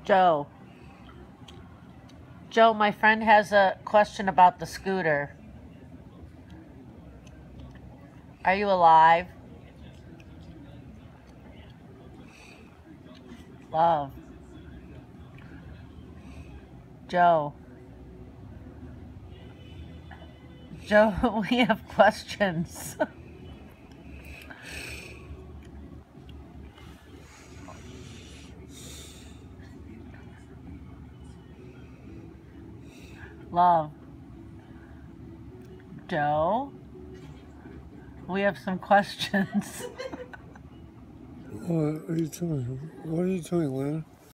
Joe. Joe, my friend has a question about the scooter. Are you alive? Love. Joe. Joe, we have questions. Love. Joe, we have some questions. What are you doing? What are you doing, Lana?